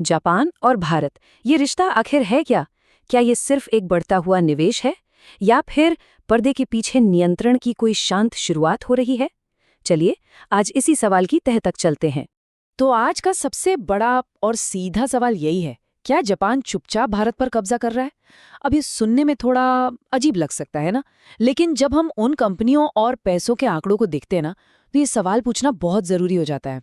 Japan और भारत, ये रिश्ता आखिर है क्या? क्या ये सिर्फ एक बढ़ता हुआ निवेश है या फिर पर्दे के पीछे नियंत्रण की कोई शांत शुरुआत हो रही है? चलिए, आज इसी सवाल की तह तक चलते हैं। तो आज का सबसे बड़ा और सीधा सवाल यही है, क्या जापान चुपचाप भारत पर कब्जा कर रहा है? अब ये सुनने में थोड़ा अजीब लग सकता है ना, लेकिन जब हम उन कंपनियों और पैसों के आंकड़ों को देखते हैं ना, तो ये सवाल पूछना बहुत जरूरी हो जाता है।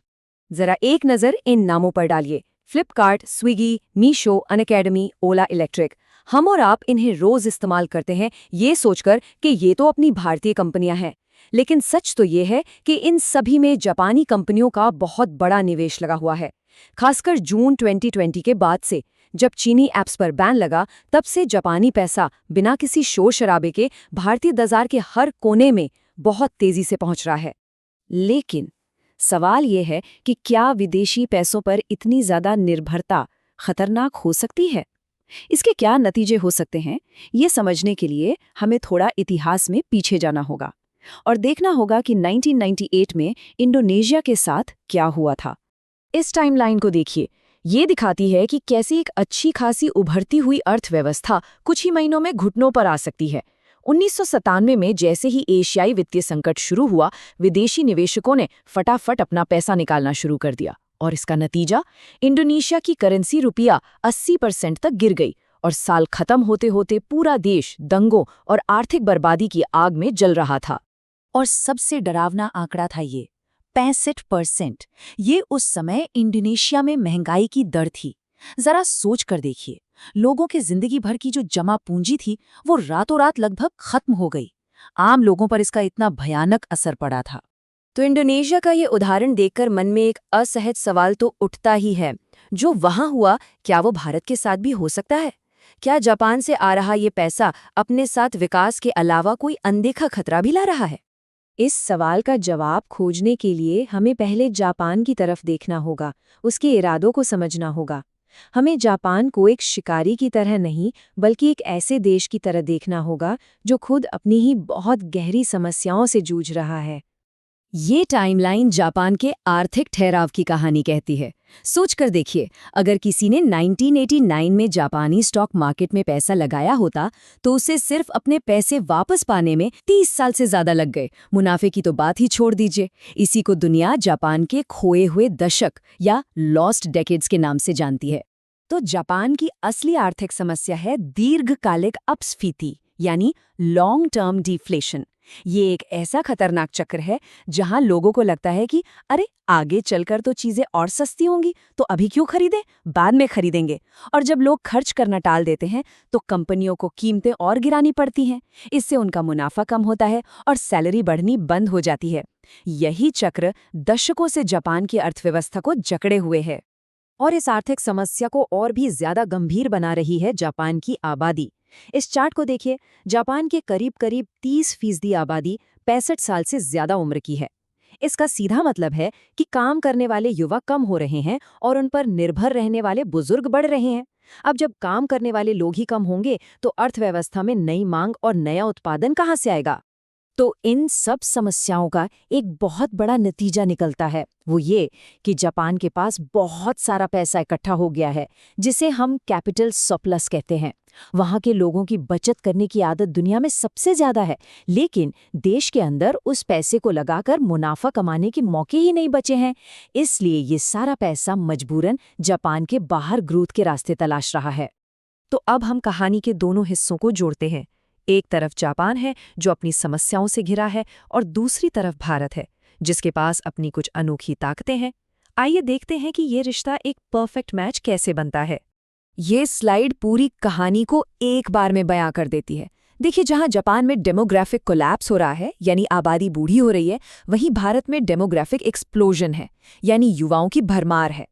जरा एक नज़र इन नामों पर डालिए। फ्लिपकार्ट, स्विगी, मीशो, अनअकैडमी, ओला इलेक्ट्रिक। हम और आप इन्हें रोज इस्तेमाल करते हैं ये सोचकर कि ये तो अपनी भारतीय कंपनियां हैं। लेकिन सच तो ये है कि इन सभी में जापानी कंपनियों का बहुत बड़ा निवेश लगा हुआ है। खासकर जून 2020 के बाद से, जब चीनी ऐप्स पर बैन लगा, तब से जापानी पैसा बिना किसी शोर शराबे के भारतीय बाजार के हर कोने में बहुत तेजी से पहुंच रहा है। लेकिन सवाल ये है कि क्या विदेशी पैसों पर इतनी ज्यादा निर्भरता खतरनाक हो सकती है? इसके क्या नतीजे हो सकते हैं? ये समझने के लिए हमें थोड़ा इतिहास में पीछे जाना होगा और देखना होगा कि 1998 में इंडोनेशिया के साथ क्या हुआ था। इस टाइमलाइन को देखिए, ये दिखाती है कि कैसी एक अच्छी खासी उभरती हुई अर्थव्यवस्था कुछ ही महीनों में घुटनों पर आ सकती है। 1997 में जैसे ही एशियाई वित्तीय संकट शुरू हुआ, विदेशी निवेशकों ने फटाफट अपना पैसा निकालना शुरू कर दिया और इसका नतीजा, इंडोनेशिया की करेंसी रुपया 80% तक गिर गई और साल खत्म होते होते पूरा देश दंगों और आर्थिक बर्बादी की आग में जल रहा था। और सबसे डरावना आंकड़ा था ये 65%। ये उस समय इंडोनेशिया में महंगाई की दर थी। जरा सोच कर देखिए, लोगों के जिंदगी भर की जो जमा पूंजी थी वो रातों रात लगभग खत्म हो गई। आम लोगों पर इसका इतना भयानक असर पड़ा था। तो इंडोनेशिया का ये उदाहरण देखकर मन में एक असहज सवाल तो उठता ही है। जो वहां हुआ, क्या वो भारत के साथ भी हो सकता है? क्या जापान से आ रहा ये पैसा अपने साथ विकास के अलावा कोई अनदेखा खतरा भी ला रहा है? इस सवाल का जवाब खोजने के लिए हमें पहले जापान की तरफ देखना होगा, उसके इरादों को समझना होगा। हमें जापान को एक शिकारी की तरह नहीं, बल्कि एक ऐसे देश की तरह देखना होगा जो खुद अपनी ही बहुत गहरी समस्याओं से जूझ रहा है। ये टाइमलाइन जापान के आर्थिक ठहराव की कहानी कहती है। सोचकर देखिए, अगर किसी ने 1989 में जापानी स्टॉक मार्केट में पैसा लगाया होता, तो उसे सिर्फ अपने पैसे वापस पाने में 30 साल से ज्यादा लग गए। मुनाफे की तो बात ही छोड़ दीजिए। इसी को दुनिया जापान के खोए हुए दशक या लॉस्ट डेकेड्स के नाम से जानती है। तो जापान की असली आर्थिक समस्या है दीर्घकालिक अपस्फीति, यानी लॉन्ग टर्म डिफ्लेशन। ये एक ऐसा खतरनाक चक्र है जहां लोगों को लगता है कि अरे, आगे चलकर तो चीजें और सस्ती होंगी, तो अभी क्यों खरीदें, बाद में खरीदेंगे। और जब लोग खर्च करना टाल देते हैं तो कंपनियों को कीमतें और गिरानी पड़ती हैं। इससे उनका मुनाफा कम होता है और सैलरी बढ़नी बंद हो जाती है। यही चक्र दशकों से जापान की अर्थव्यवस्था को जकड़े हुए है। और इस आर्थिक समस्या को और भी ज्यादा गंभीर बना रही है जापान की आबादी। इस चार्ट को देखिए, जापान के करीब करीब 30% आबादी 65 साल से ज्यादा उम्र की है। इसका सीधा मतलब है कि काम करने वाले युवा कम हो रहे हैं और उन पर निर्भर रहने वाले बुजुर्ग बढ़ रहे हैं। अब जब काम करने वाले लोग ही कम होंगे तो अर्थव्यवस्था में नई मांग और नया उत्पादन कहाँ से आएगा? तो इन सब समस्याओं का एक बहुत बड़ा नतीजा निकलता है, वो ये कि जापान के पास बहुत सारा पैसा इकट्ठा हो गया है, जिसे हम कैपिटल सरप्लस कहते हैं। वहाँ के लोगों की बचत करने की आदत दुनिया में सबसे ज्यादा है, लेकिन देश के अंदर उस पैसे को लगाकर मुनाफा कमाने के मौके ही नहीं बचे हैं। इसलिए ये सारा पैसा मजबूरन जापान के बाहर ग्रोथ के रास्ते तलाश रहा है। तो अब हम कहानी के दोनों हिस्सों को जोड़ते हैं। एक तरफ जापान है जो अपनी समस्याओं से घिरा है, और दूसरी तरफ भारत है जिसके पास अपनी कुछ अनोखी ताकतें हैं। आइए देखते हैं कि ये रिश्ता एक परफेक्ट मैच कैसे बनता है। ये स्लाइड पूरी कहानी को एक बार में बयां कर देती है। देखिए, जहां जापान में डेमोग्राफिक कोलैप्स हो रहा है, यानी आबादी बूढ़ी हो रही है, वहीं भारत में डेमोग्राफिक एक्सप्लोजन है, यानी युवाओं की भरमार है।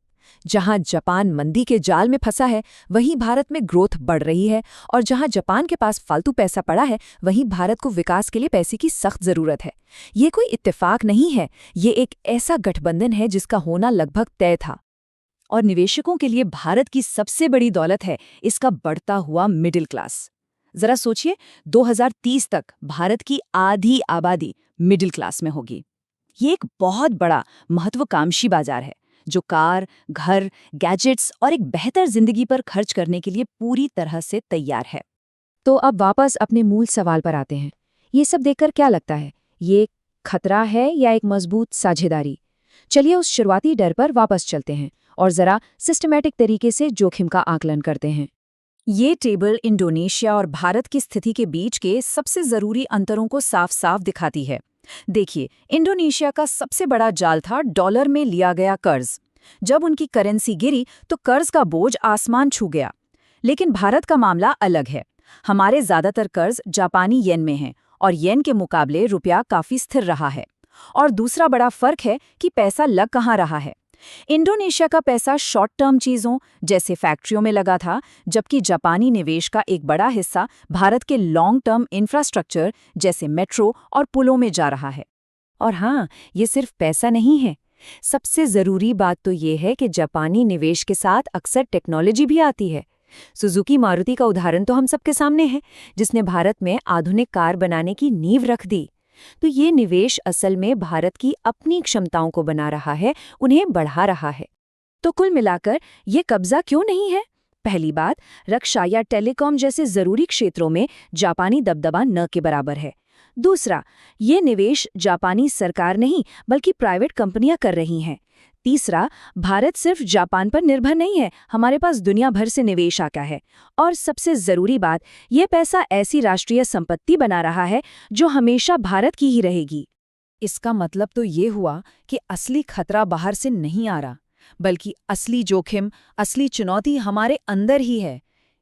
जहां जापान मंदी के जाल में फंसा है, वहीं भारत में ग्रोथ बढ़ रही है, और जहां जापान के पास फालतू पैसा पड़ा है, वहीं भारत को विकास के लिए पैसे की सख्त जरूरत है। ये कोई इत्तेफाक नहीं है, ये एक ऐसा गठबंधन है जिसका होना लगभग तय था। और निवेशकों के लिए भारत की सबसे बड़ी दौलत है इसका बढ़ता हुआ मिडिल क्लास। जरा सोचिए, 2030 तक भारत की आधी आबादी मिडिल क्लास में होगी। ये एक बहुत बड़ा महत्वाकांक्षी बाजार है जो कार, घर, गैजेट्स और एक बेहतर जिंदगी पर खर्च करने के लिए पूरी तरह से तैयार है। तो अब वापस अपने मूल सवाल पर आते हैं। ये सब देखकर क्या लगता है, ये खतरा है या एक मजबूत साझेदारी? चलिए उस शुरुआती डर पर वापस चलते हैं और जरा सिस्टमैटिक तरीके से जोखिम का आकलन करते हैं। ये टेबल इंडोनेशिया और भारत की स्थिति के बीच के सबसे जरूरी अंतरों को साफ साफ दिखाती है। देखिए, इंडोनेशिया का सबसे बड़ा जाल था डॉलर में लिया गया कर्ज। जब उनकी करेंसी गिरी तो कर्ज का बोझ आसमान छू गया। लेकिन भारत का मामला अलग है। हमारे ज्यादातर कर्ज जापानी येन में हैं और येन के मुकाबले रुपया काफी स्थिर रहा है। और दूसरा बड़ा फर्क है कि पैसा लग कहाँ रहा है। इंडोनेशिया का पैसा शॉर्ट टर्म चीजों जैसे फैक्ट्रियों में लगा था, जबकि जापानी निवेश का एक बड़ा हिस्सा भारत के लॉन्ग टर्म इंफ्रास्ट्रक्चर जैसे मेट्रो और पुलों में जा रहा है। और हाँ, ये सिर्फ पैसा नहीं है। सबसे जरूरी बात तो ये है कि जापानी निवेश के साथ अक्सर टेक्नोलॉजी भी आती है। सुजुकी मारुति का उदाहरण तो हम सबके सामने है, जिसने भारत में आधुनिक कार बनाने की नींव रख दी। तो ये निवेश असल में भारत की अपनी क्षमताओं को बना रहा है, उन्हें बढ़ा रहा है। तो कुल मिलाकर ये कब्जा क्यों नहीं है? पहली बात, रक्षा या टेलीकॉम जैसे जरूरी क्षेत्रों में जापानी दबदबा न के बराबर है। दूसरा, ये निवेश जापानी सरकार नहीं बल्कि प्राइवेट कंपनियां कर रही हैं। तीसरा, भारत सिर्फ जापान पर निर्भर नहीं है, हमारे पास दुनिया भर से निवेश आता है। और सबसे जरूरी बात, ये पैसा ऐसी राष्ट्रीय संपत्ति बना रहा है जो हमेशा भारत की ही रहेगी। इसका मतलब तो ये हुआ कि असली खतरा बाहर से नहीं आ रहा, बल्कि असली जोखिम, असली चुनौती हमारे अंदर ही है।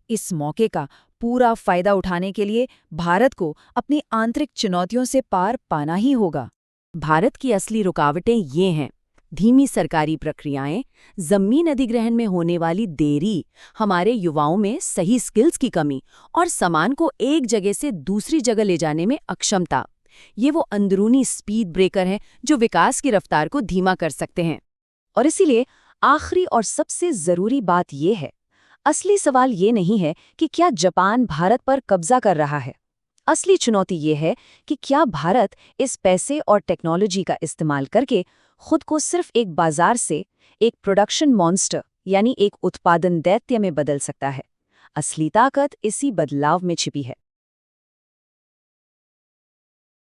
इस मौके का पूरा फायदा उठाने के लिए भारत को अपनी आंतरिक चुनौतियों से पार पाना ही होगा। भारत की असली रुकावटें ये हैं: धीमी सरकारी प्रक्रियाएं, जमीन अधिग्रहण में होने वाली देरी, हमारे युवाओं में सही स्किल्स की कमी और सामान को एक जगह से दूसरी जगह ले जाने में अक्षमता। ये वो अंदरूनी स्पीड ब्रेकर हैं जो विकास की रफ्तार को धीमा कर सकते हैं। और इसीलिए आखिरी और सबसे जरूरी बात ये है, असली सवाल ये नहीं है कि क्या जापान भारत पर कब्जा कर रहा है। असली चुनौती ये है कि क्या भारत इस पैसे और टेक्नोलॉजी का इस्तेमाल करके खुद को सिर्फ एक बाजार से एक प्रोडक्शन मॉन्स्टर यानी एक उत्पादन दैत्य में बदल सकता है। असली ताकत इसी बदलाव में छिपी है।